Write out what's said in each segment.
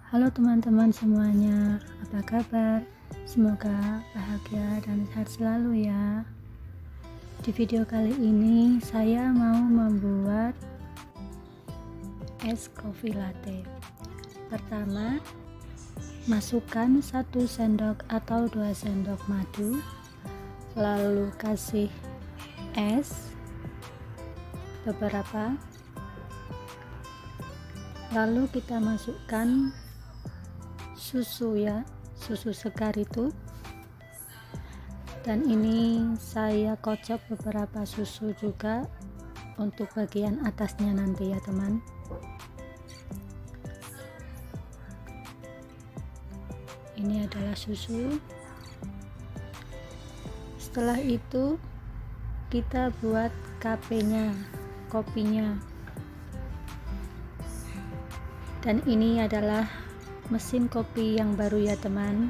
Halo teman-teman semuanya, apa kabar? Semoga bahagia dan sehat selalu ya. Di video kali ini saya mau membuat es kopi latte. Pertama, masukkan 1 sendok atau 2 sendok madu, lalu kasih es beberapa, lalu kita masukkan susu ya, susu segar itu, dan ini saya kocok beberapa susu juga untuk bagian atasnya nanti ya teman. Ini adalah susu. Setelah itu kita buat KP-nya, kopinya, dan ini adalah mesin kopi yang baru ya teman.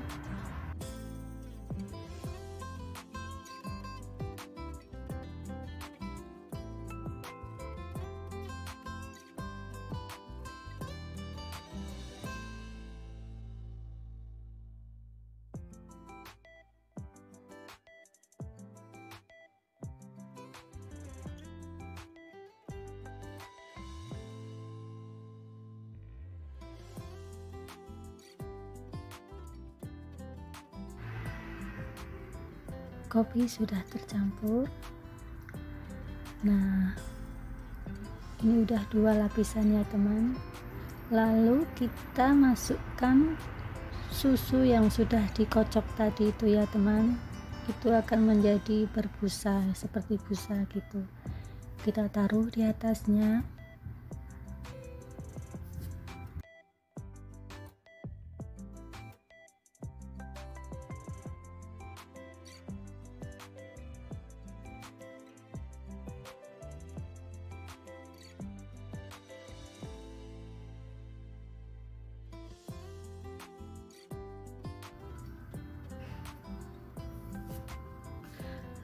Kopi sudah tercampur. Nah, ini udah 2 lapisan ya teman. Lalu kita masukkan susu yang sudah dikocok tadi itu ya teman. Itu akan menjadi berbusa, seperti busa gitu. Kita taruh di atasnya.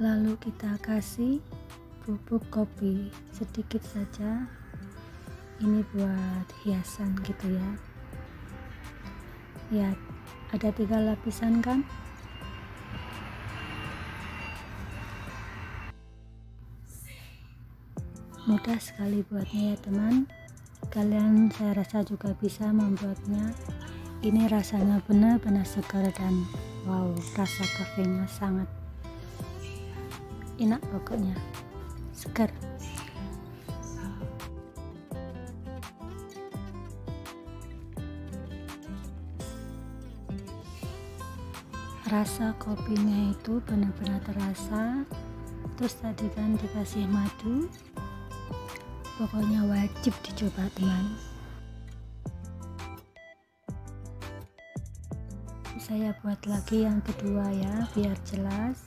Lalu kita kasih bubuk kopi sedikit saja, ini buat hiasan gitu ya. Ya, ada 3 lapisan kan. Mudah sekali buatnya ya teman. Kalian saya rasa juga bisa membuatnya. Ini rasanya benar-benar segar dan wow, rasa kafenya sangat enak, pokoknya segar. Rasa kopinya itu benar-benar terasa. Terus tadi kan dikasih madu, pokoknya wajib dicoba teman. Saya buat lagi yang kedua ya, biar jelas.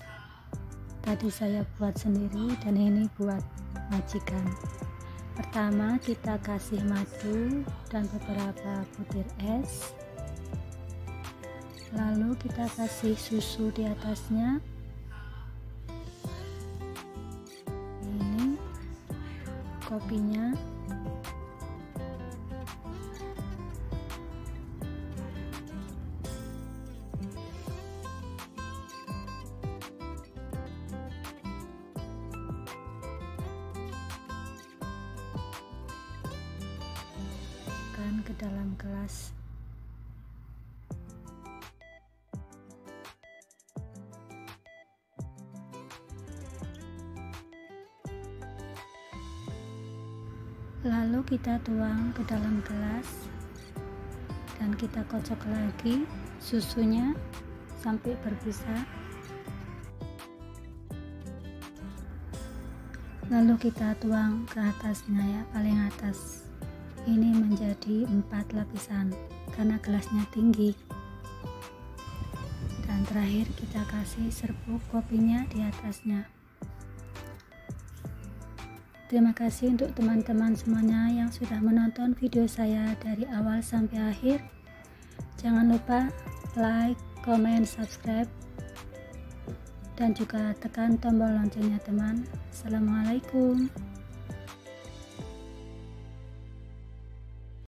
Tadi saya buat sendiri dan ini buat majikan. Pertama kita kasih madu dan beberapa butir es, lalu kita kasih susu di atasnya. Ini kopinya. Ke dalam gelas. Lalu kita tuang ke dalam gelas dan kita kocok lagi susunya sampai berbusa. Lalu kita tuang ke atasnya ya, paling atas. Ini menjadi 4 lapisan karena gelasnya tinggi. Dan terakhir kita kasih serbuk kopinya di atasnya. Terima kasih untuk teman-teman semuanya yang sudah menonton video saya dari awal sampai akhir. Jangan lupa like, comment, subscribe, dan juga tekan tombol loncengnya teman. Assalamualaikum.